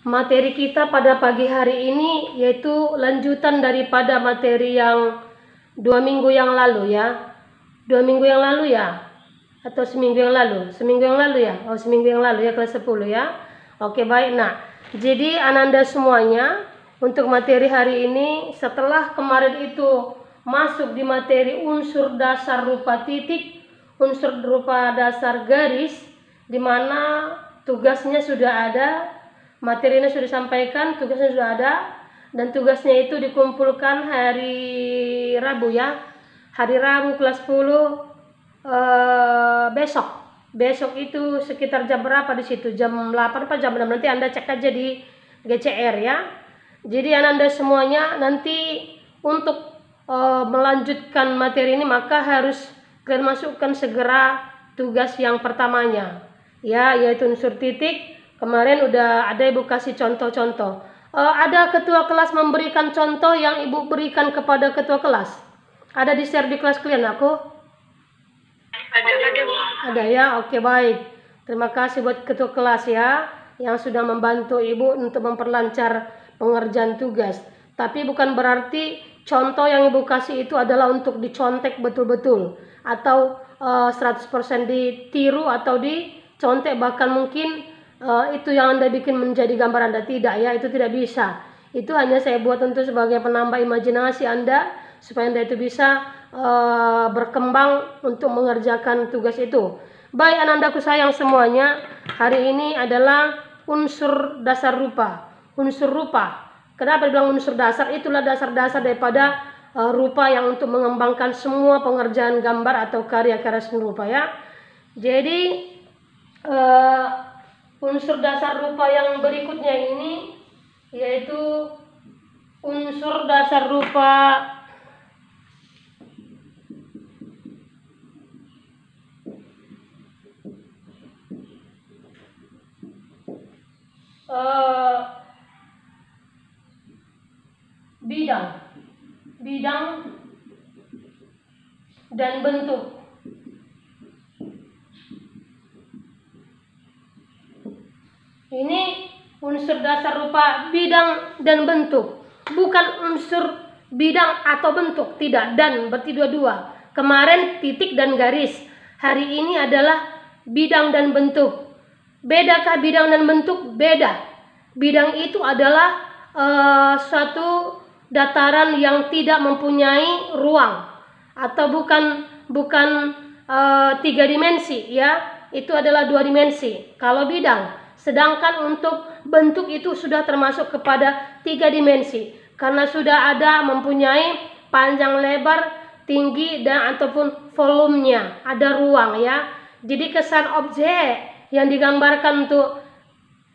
Materi kita pada pagi hari ini yaitu lanjutan daripada materi yang 2 minggu yang lalu ya. 2 minggu yang lalu ya? Atau seminggu yang lalu? Seminggu yang lalu ya? Oh, seminggu yang lalu ya, kelas 10 ya. Oke, baik. Nah, jadi Ananda semuanya untuk materi hari ini, setelah kemarin itu masuk di materi unsur dasar rupa titik, unsur rupa dasar garis, di mana tugasnya sudah ada, materinya sudah disampaikan, tugasnya sudah ada, dan tugasnya itu dikumpulkan hari Rabu ya. Hari Rabu kelas 10 besok itu sekitar jam berapa di situ? Jam 8 apa jam 6? Nanti Anda cek aja di GCR ya. Jadi Anda semuanya nanti untuk melanjutkan materi ini maka harus kalian masukkan segera tugas yang pertamanya ya, yaitu unsur titik. Kemarin udah ada Ibu kasih contoh-contoh. Ada ketua kelas memberikan contoh yang Ibu berikan kepada ketua kelas. Ada di share di kelas kalian aku? Ada ya, oke baik. Terima kasih buat ketua kelas ya, yang sudah membantu Ibu untuk memperlancar pengerjaan tugas. Tapi bukan berarti contoh yang Ibu kasih itu adalah untuk dicontek betul-betul. Atau 100% ditiru atau dicontek, bahkan mungkin itu yang Anda bikin menjadi gambar Anda. Tidak ya, itu tidak bisa. Itu hanya saya buat untuk sebagai penambah imajinasi Anda, supaya Anda itu bisa berkembang untuk mengerjakan tugas itu. Baik Anandaku sayang semuanya, hari ini adalah unsur dasar rupa. Unsur rupa. Kenapa dibilang unsur dasar? Itulah dasar-dasar daripada rupa yang untuk mengembangkan semua pengerjaan gambar atau karya-karya seni rupa ya. Jadi unsur dasar rupa yang berikutnya ini yaitu unsur dasar rupa bidang dan bentuk. Ini unsur dasar rupa bidang dan bentuk, bukan unsur bidang atau bentuk, tidak, dan berarti dua-dua. Kemarin titik dan garis, hari ini adalah bidang dan bentuk. Bedakah bidang dan bentuk? Beda. Bidang itu adalah suatu dataran yang tidak mempunyai ruang atau bukan 3 dimensi ya, itu adalah 2 dimensi kalau bidang. Sedangkan untuk bentuk itu sudah termasuk kepada 3 dimensi karena sudah ada mempunyai panjang, lebar, tinggi dan ataupun volumenya, ada ruang ya. Jadi kesan objek yang digambarkan untuk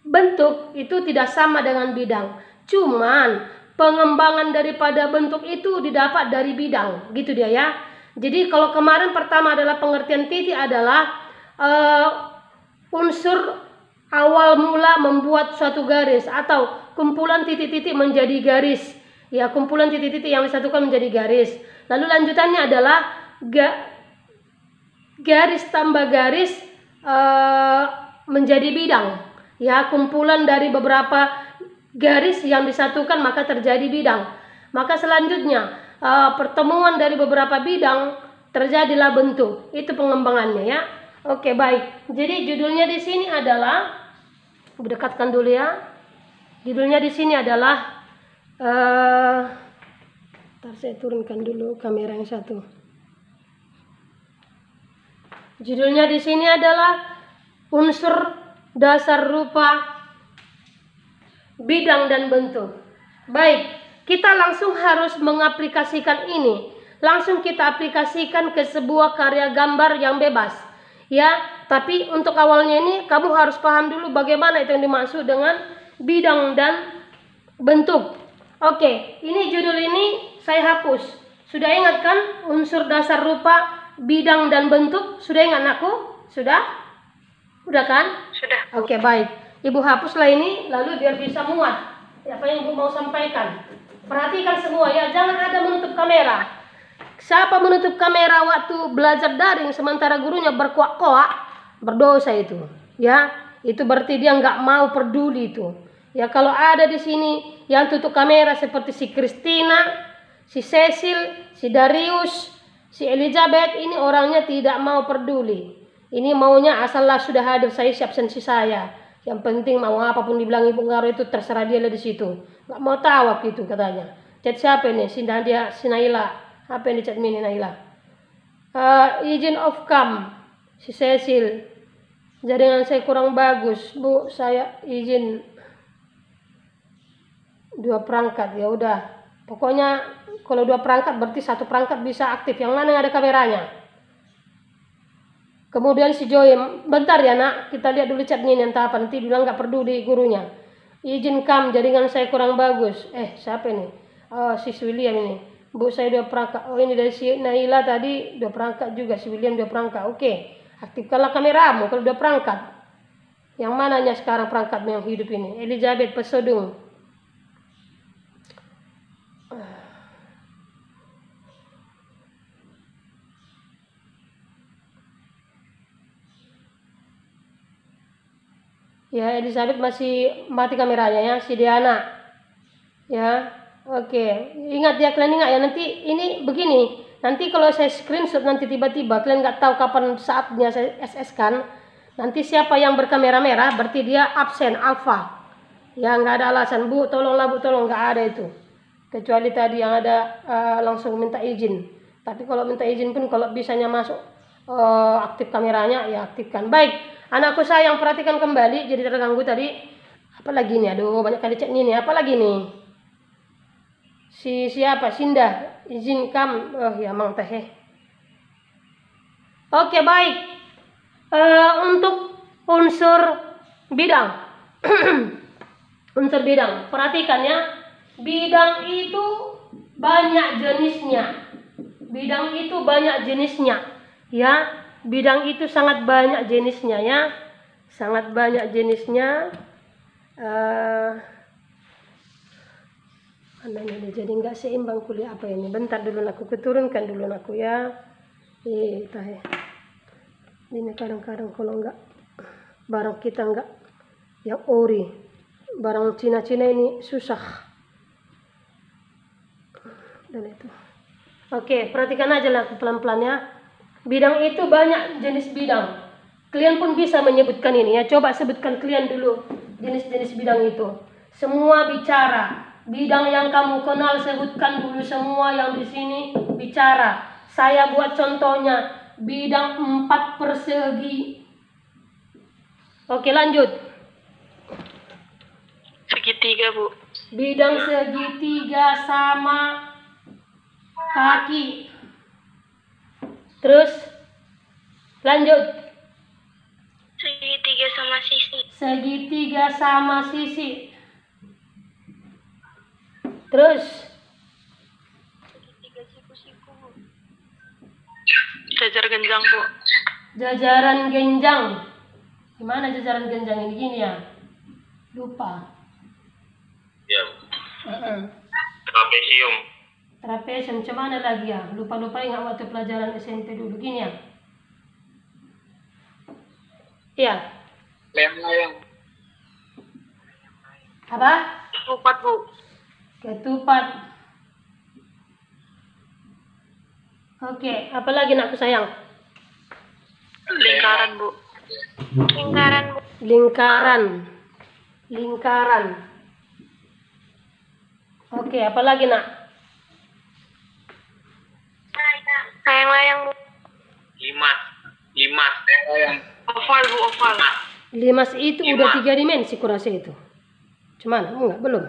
bentuk itu tidak sama dengan bidang. Cuman pengembangan daripada bentuk itu didapat dari bidang, gitu dia ya. Jadi kalau kemarin pertama adalah pengertian titik adalah unsur awal mula membuat suatu garis atau kumpulan titik-titik menjadi garis. Ya, kumpulan titik-titik yang disatukan menjadi garis. Lalu lanjutannya adalah garis tambah garis menjadi bidang. Ya, kumpulan dari beberapa garis yang disatukan maka terjadi bidang. Maka selanjutnya pertemuan dari beberapa bidang terjadilah bentuk. Itu pengembangannya ya. Oke, baik. Jadi judulnya di sini adalah, dekatkan dulu ya. Judulnya di sini adalah ntar saya turunkan dulu kamera yang satu. Judulnya di sini adalah unsur dasar rupa bidang dan bentuk. Baik, kita langsung harus mengaplikasikan ini. Langsung kita aplikasikan ke sebuah karya gambar yang bebas. Ya, tapi untuk awalnya ini kamu harus paham dulu bagaimana itu yang dimaksud dengan bidang dan bentuk. Oke, ini judul ini saya hapus. Sudah ingat kan unsur dasar rupa bidang dan bentuk? Sudah ingat anakku? Sudah? Udah kan? Sudah. Oke, baik. Ibu hapuslah ini, lalu biar bisa muat apa yang Ibu mau sampaikan. Perhatikan semua ya, jangan ada menutup kamera. Siapa menutup kamera waktu belajar daring sementara gurunya berkuak-kuak, berdosa itu. Ya, itu berarti dia nggak mau peduli itu. Ya kalau ada di sini yang tutup kamera seperti si Christina, si Cecil, si Darius, si Elizabeth, ini orangnya tidak mau peduli. Ini maunya asallah sudah hadir saya siap sensi saya. Yang penting mau apapun dibilang Ibu Ngaro itu terserah dia lah di situ. Nggak mau tahu gitu katanya. Chat siapa ini? Si Nadia, si Naila. Apa yang di chat ini Naila? Izin of come, si Cecil. Jaringan saya kurang bagus, Bu. Saya izin 2 perangkat. Ya udah. Pokoknya kalau 2 perangkat berarti 1 perangkat bisa aktif. Yang mana yang ada kameranya? Kemudian si Joy, bentar ya nak, kita lihat dulu chatnya ini entah apa. Nanti bilang nggak peduli gurunya. Izin come, jaringan saya kurang bagus. Siapa ini? Si William ini. Bu, saya 2 perangkat. Oh, ini dari si Naila tadi 2 perangkat juga. Si William 2 perangkat. Oke. Aktifkanlah kameramu kalau 2 perangkat. Yang mananya sekarang perangkat yang hidup ini? Elizabeth Pesodung. Ya, Elizabeth masih mati kameranya ya. Si Diana. Ya. Oke, ingat ya, kalian ingat ya, nanti ini begini, nanti kalau saya screenshot nanti tiba-tiba kalian nggak tahu kapan saatnya saya SS kan, nanti siapa yang berkamera merah berarti dia absen alpha, ya nggak ada alasan Bu tolonglah Bu tolong, nggak ada itu, kecuali tadi yang ada langsung minta izin. Tapi kalau minta izin pun kalau bisanya masuk aktif kameranya ya aktifkan. Baik, anakku sayang perhatikan kembali, jadi terganggu tadi, apalagi nih, aduh banyak kali chat ini, apalagi nih. Siapa? Sinda, izin kam. Oh ya mang teh. Oke, baik. Untuk unsur bidang. Unsur bidang. Perhatikan ya. Bidang itu banyak jenisnya. Bidang itu banyak jenisnya. Ya, bidang itu sangat banyak jenisnya ya. Sangat banyak jenisnya. Anaknya jadi nggak seimbang kuliah apa ini. Bentar dulu aku keturunkan dulu aku ya. Ini kadang-kadang kalau nggak barang kita nggak yang ori, barang Cina-Cina ini susah. Dan itu. Oke, perhatikan aja lah pelan-pelan ya. Bidang itu banyak jenis bidang. Kalian pun bisa menyebutkan ini ya. Coba sebutkan kalian dulu jenis-jenis bidang itu. Semua bicara. Bidang yang kamu kenal sebutkan dulu semua yang di sini bicara. Saya buat contohnya bidang 4 persegi. Oke, lanjut. Segitiga, Bu. Bidang segitiga sama kaki. Terus lanjut. Segitiga sama sisi. Segitiga sama sisi. Terus Segitiga siku-siku, Bu. Jajar genjang, Bu. jajaran genjang. Gimana jajaran genjang ini? Gini ya. Lupa. Ya. Trapesium. Trapesium, cuman ada lagi ya. Lupa-lupa ingat waktu pelajaran SMP dulu. Gini ya. Iya. Layang-layang. Apa? Ketupat, Bu. Ketupat. Oke, apa lagi nakku sayang? Lingkaran, Bu. Lingkaran, Bu. Lingkaran. Lingkaran. Oke, apa lagi nak? Layang-layang, Bu. Limas. Layang-layang. Oval, Bu, oval. Limas itu udah 3 dimensi kurasa itu. Cuman enggak, belum.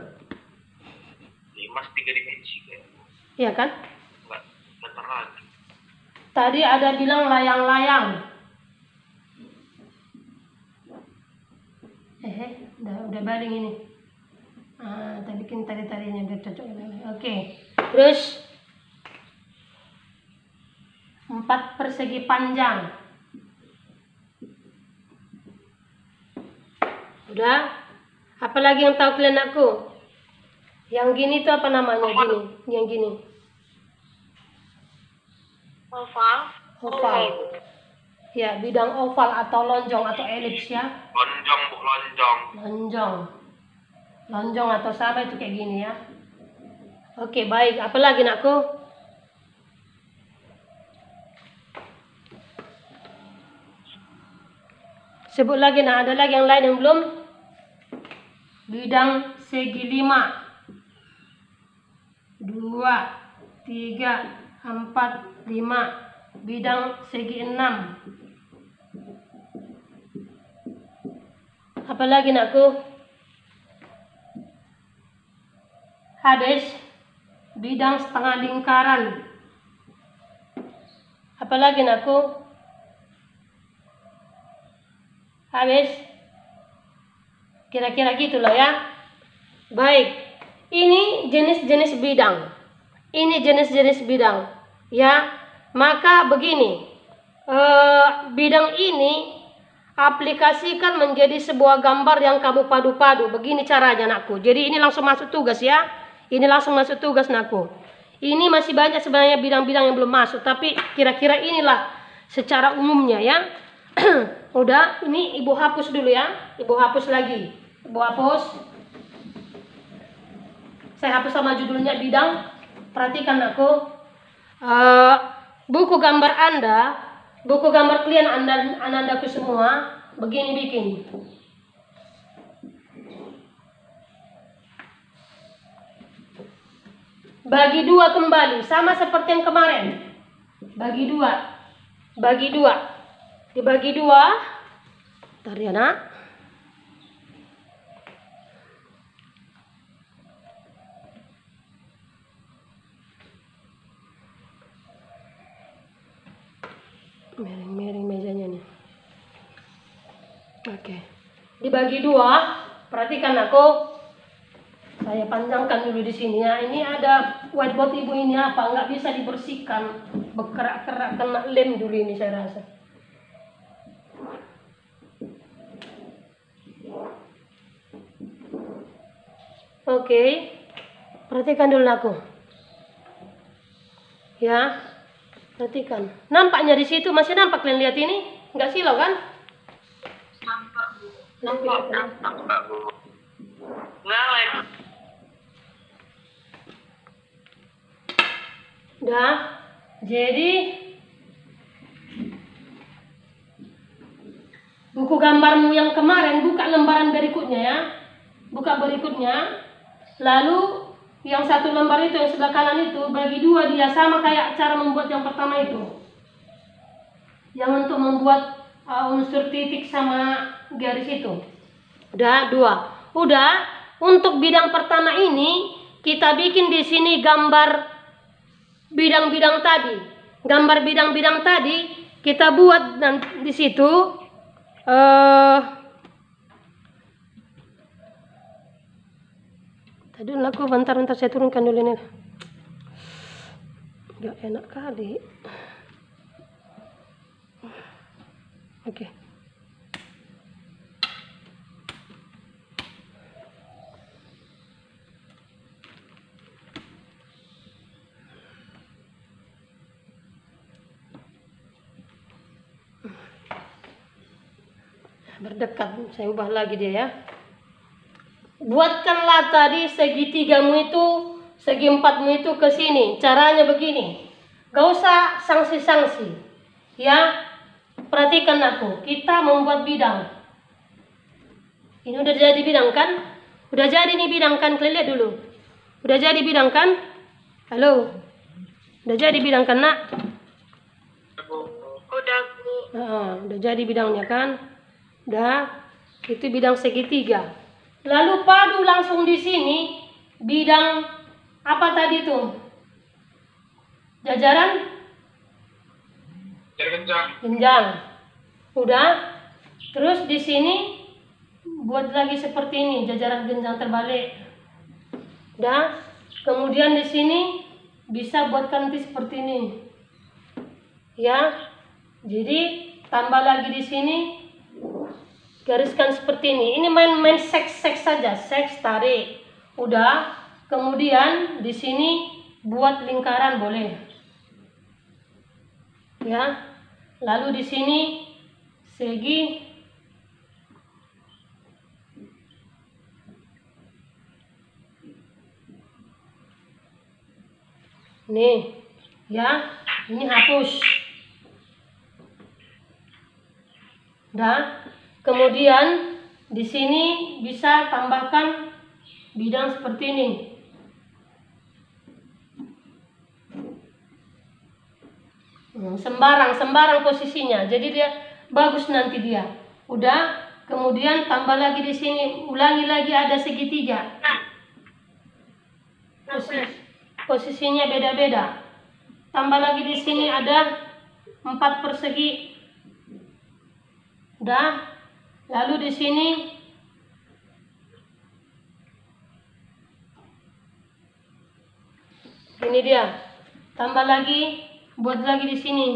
Limas 3 dimensi kan. Iya kan? Enggak lagi. Tadi ada bilang layang-layang. Udah baling ini. Kita bikin tali-talinya biar cocok. Oke. Terus 4 persegi panjang. Udah? Apa lagi yang tahu kalian aku? Yang gini tuh apa namanya gini? Yang gini. Oval. Oval. Ya, bidang oval atau lonjong atau elips ya. Lonjong, Bu, lonjong. Lonjong. lonjong atau sama itu kayak gini ya. Oke, baik. Apa lagi nakku? Sebut lagi nak, ada lagi yang lain yang belum? Bidang segi 5, 2, 3, 4, 5. Bidang segi 6. Apa lagi nakku? Habis. Bidang setengah lingkaran. Apa lagi nakku? Habis. Kira-kira gitulah ya. Baik. Ini jenis-jenis bidang. Ini jenis-jenis bidang. Ya. Maka begini. Bidang ini aplikasikan menjadi sebuah gambar yang kamu padu-padu. Begini caranya nakku. Jadi ini langsung masuk tugas ya. Ini langsung masuk tugas nakku. Ini masih banyak sebenarnya bidang-bidang yang belum masuk. Tapi kira-kira inilah secara umumnya ya. Udah, ini ibu hapus dulu ya. Ibu hapus lagi. Ibu hapus. Saya hapus sama judulnya bidang. Perhatikan nakku. Buku gambar Anda, buku gambar klien Anandaku semua, begini bikin. Bagi dua kembali, sama seperti yang kemarin. Bagi dua. Bagi dua. Dibagi dua. Bentar ya nak. Miring-miring mejanya nih. Oke. Dibagi dua. Perhatikan aku. Saya panjangkan dulu di sini ya. Ini ada whiteboard ibu ini apa? Nggak bisa dibersihkan. Berkerak-kerak kena lem dulu ini saya rasa. Oke. Perhatikan dulu aku. Ya. Perhatikan. Nampaknya di situ masih nampak kalian lihat ini? Nggak silau kan? Nampak, Bu. Nampak, Bu. Nggak, like. Udah. Jadi buku gambarmu yang kemarin buka lembaran berikutnya ya. Buka berikutnya. Lalu yang satu lembar itu yang sebelah kanan itu bagi dua dia sama kayak cara membuat yang pertama itu. Yang untuk membuat unsur titik sama garis itu. Udah dua. Udah. Untuk bidang pertama ini kita bikin di sini gambar bidang-bidang tadi. Gambar bidang-bidang tadi kita buat dan di situ tadi aku bentar saya turunkan dulu ini. Gak enak kali. Oke. Berdekat, saya ubah lagi dia ya. Buatkanlah tadi segitigamu itu, segi empatmu itu ke sini. Caranya begini. Gak usah sanksi-sanksi. Ya, perhatikan aku. Kita membuat bidang. Ini udah jadi bidang kan? Udah jadi nih bidang kan? Kalian lihat dulu. Udah jadi bidang kan? Halo? Udah jadi bidang kan nak? Udah, Bu. Udah jadi bidangnya kan? Udah, itu bidang segitiga. Lalu padu langsung di sini bidang apa tadi tuh? Jajaran? Genjang. Udah. Terus di sini buat lagi seperti ini, jajaran genjang terbalik. Udah. Kemudian di sini bisa buatkan nanti seperti ini. Ya. Jadi tambah lagi di sini. Gariskan seperti ini. Ini main seks saja. Seks tarik. Udah. Kemudian di sini buat lingkaran boleh. Ya. Lalu di sini segi Nih, ya, ini hapus. Dah. Kemudian di sini bisa tambahkan bidang seperti ini. Sembarang posisinya. Jadi dia bagus nanti dia. Udah, kemudian tambah lagi di sini, ulangi lagi ada segitiga. Posisinya beda-beda. Tambah lagi di sini ada 4 persegi. Udah. Lalu di sini ini dia. Tambah lagi, buat lagi di sini.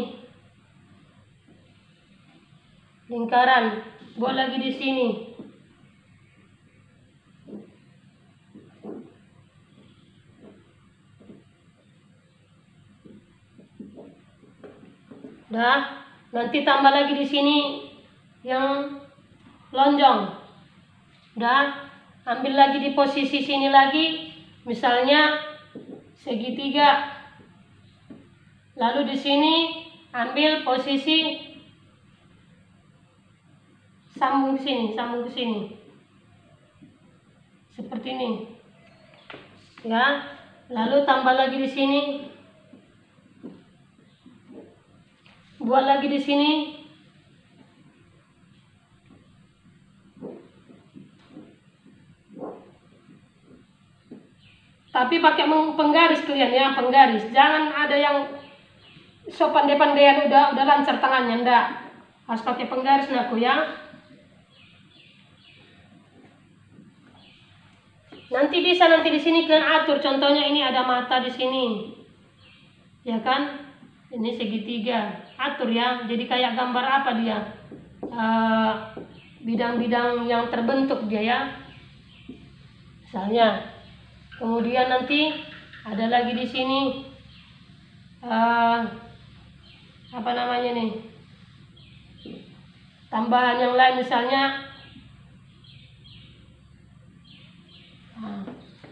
Lingkaran, buat lagi di sini. Dah, nanti tambah lagi di sini yang lonjong. Dah, ambil lagi di posisi sini lagi, misalnya segitiga. Lalu di sini ambil posisi sambung ke sini. Seperti ini. Ya, lalu tambah lagi di sini. Buat lagi di sini. Tapi pakai penggaris kalian ya, penggaris. Jangan ada yang sopan depan-depan udah lancar tangannya, enggak. Harus pakai penggaris aku ya. Nanti bisa di sini kalian atur. Contohnya ini ada mata di sini. Ya kan? Ini segitiga. Atur ya. Jadi kayak gambar apa dia? Bidang-bidang yang terbentuk dia ya. Misalnya. Kemudian nanti ada lagi di sini apa namanya nih? Tambahan yang lain misalnya.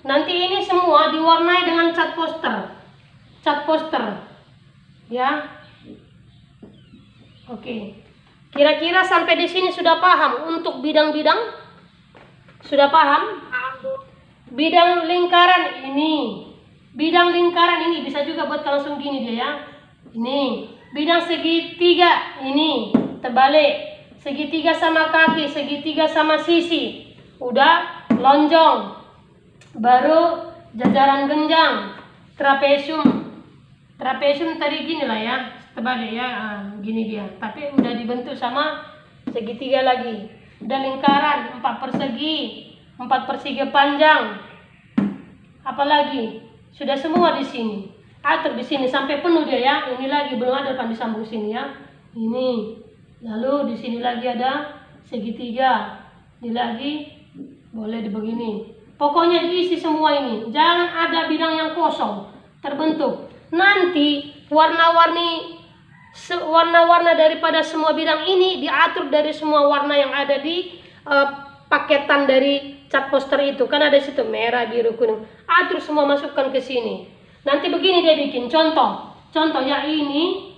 Nanti ini semua diwarnai dengan cat poster. Cat poster. Ya. Oke. Kira-kira sampai di sini sudah paham untuk bidang-bidang? Sudah paham? Bidang lingkaran ini. Bidang lingkaran ini bisa juga buat langsung gini dia ya. Ini. Bidang segitiga ini. Terbalik. Segitiga sama kaki, segitiga sama sisi. Udah lonjong. Baru jajaran genjang. Trapesium. Trapesium tadi gini lah ya. Terbalik ya. Gini dia. Tapi udah dibentuk sama segitiga lagi. Udah lingkaran 4 persegi. 4 persegi panjang. Apalagi sudah semua di sini. Atur di sini sampai penuh dia ya. Ini lagi belum ada kan disambung sini ya. Ini. Lalu di sini lagi ada segitiga. Ini lagi boleh dibegini. Pokoknya diisi semua ini. Jangan ada bidang yang kosong terbentuk. Nanti warna-warna daripada semua bidang ini diatur dari semua warna yang ada di paketan dari cat poster itu. Kan ada situ merah, biru, kuning. Atur semua, masukkan ke sini. Nanti begini dia bikin contoh. Contohnya ini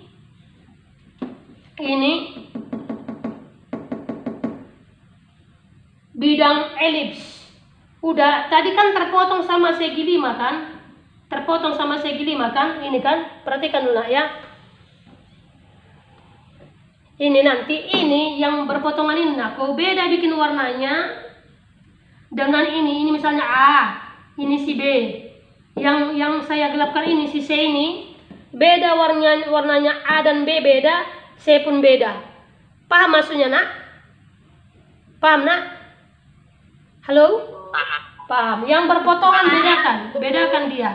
bidang elips. Udah, tadi kan terpotong sama segi 5 kan? Terpotong sama segi 5 kan? Ini kan? Perhatikan dulu ya. Ini nanti, ini yang berpotongan ini. Nah, kau beda bikin warnanya dengan ini misalnya A, ini si B. Yang saya gelapkan ini si C ini. Beda warnanya A dan B beda, C pun beda. Paham maksudnya nak? Paham nak? Halo? Paham. Yang berpotongan bedakan dia.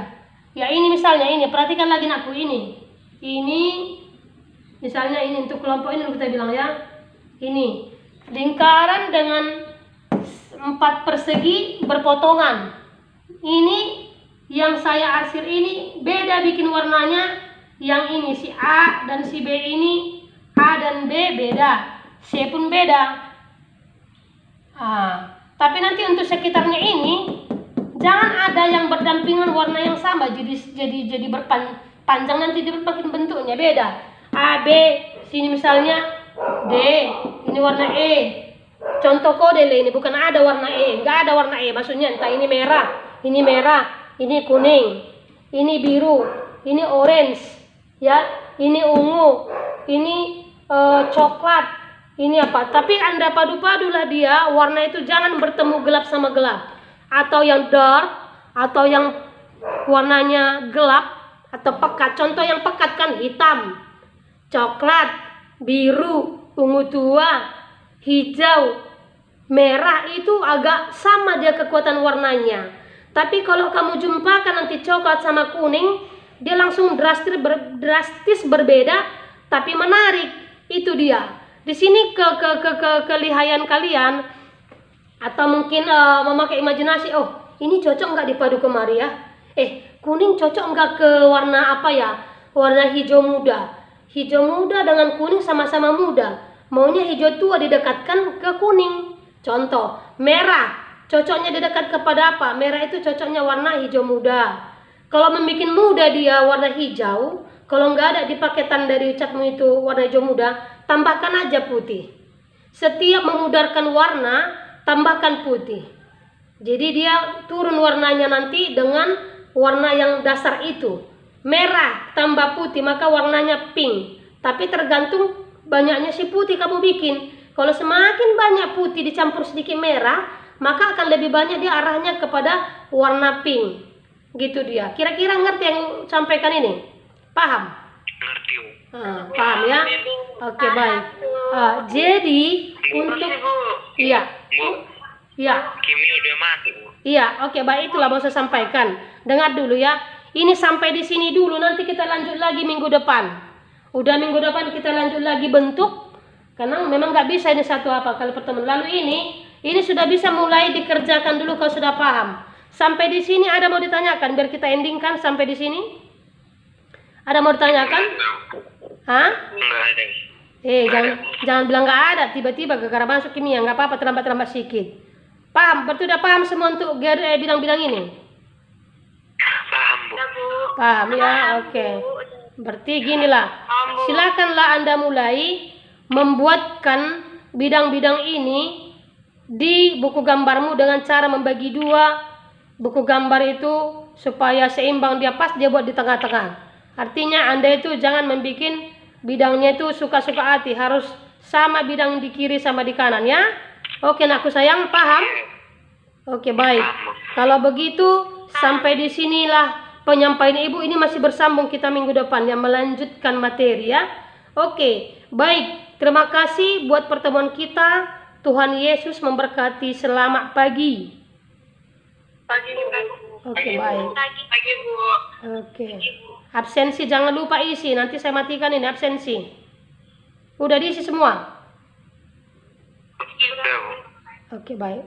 Ya ini misalnya ini, perhatikan lagi nakku ini. Ini misalnya ini untuk kelompok ini kita bilang ya. Ini lingkaran dengan 4 persegi berpotongan. Ini yang saya arsir ini beda bikin warnanya. Yang ini si A dan si B ini, A dan B beda, C pun beda. Tapi nanti untuk sekitarnya ini jangan ada yang berdampingan berdampingan warna yang sama, jadi berpanjang, nanti dia makin bentuknya beda. A, B, sini misalnya D, ini warna E. Contoh kode ini bukan ada warna E, nggak ada warna E. Maksudnya entah ini merah, ini kuning, ini biru, ini orange, ya, ini ungu, ini coklat, ini apa. Tapi Anda padu-padulah dia, warna itu jangan bertemu gelap sama gelap, atau yang dark, atau yang warnanya gelap, atau pekat. Contoh yang pekat kan hitam, coklat, biru, ungu tua, hijau, merah, itu agak sama dia kekuatan warnanya. Tapi kalau kamu jumpakan nanti coklat sama kuning, dia langsung drastis berbeda, tapi menarik. Itu dia. Di sini kelihayan kalian, atau mungkin memakai imajinasi, oh ini cocok nggak dipadu kemari ya? Kuning cocok nggak ke warna apa ya? Warna hijau muda. Hijau muda dengan kuning sama-sama muda. Maunya hijau tua didekatkan ke kuning. Contoh, merah cocoknya didekat kepada apa? Merah itu cocoknya warna hijau muda. Kalau membuat muda dia warna hijau, kalau nggak ada di paketan dari catmu itu warna hijau muda, tambahkan aja putih. Setiap memudarkan warna, tambahkan putih. Jadi dia turun warnanya nanti dengan warna yang dasar itu. Merah tambah putih, maka warnanya pink. Tapi tergantung banyaknya si putih kamu bikin. Kalau semakin banyak putih dicampur sedikit merah, maka akan lebih banyak dia arahnya kepada warna pink. Gitu dia. Kira-kira ngerti yang sampaikan ini? Paham? Ngerti. Paham ya? Oke, baik. Jadi untuk iya. Bu. Iya. Kimi udah mati, Bu. Iya, oke, baik, itulah mau saya sampaikan. Dengar dulu ya. Ini sampai di sini dulu, nanti kita lanjut lagi minggu depan. Udah minggu depan kita lanjut lagi bentuk. Karena memang nggak bisa ini satu apa kalau pertemuan. Lalu ini sudah bisa mulai dikerjakan dulu kalau sudah paham. Sampai di sini ada mau ditanyakan biar kita endingkan sampai di sini? Ada mau ditanyakan? Hah? Enggak ada. Jangan bilang nggak ada. Tiba-tiba gara-gara masuk kimia nggak apa-apa, terlambat sedikit. Paham? Berarti udah paham semua untuk bidang-bidang ini? Paham, Bu. Paham ya? Oke. Berarti ginilah. Silakanlah Anda mulai membuatkan bidang-bidang ini di buku gambarmu dengan cara membagi dua buku gambar itu supaya seimbang, dia pas dia buat di tengah-tengah. Artinya Anda itu jangan membuat bidangnya itu suka-suka hati, harus sama bidang di kiri sama di kanan ya. Oke, aku sayang, paham? Oke, baik. Kalau begitu sampai di sinilah penyampaian Ibu, ini masih bersambung kita minggu depan yang melanjutkan materi ya. Oke, baik. Terima kasih buat pertemuan kita. Tuhan Yesus memberkati. Selamat pagi. Pagi, Bu. Oke, baik. Pagi, Bu. Oke. Absensi jangan lupa isi. Nanti saya matikan ini absensi. Udah diisi semua? Udah, Bu. Oke, baik.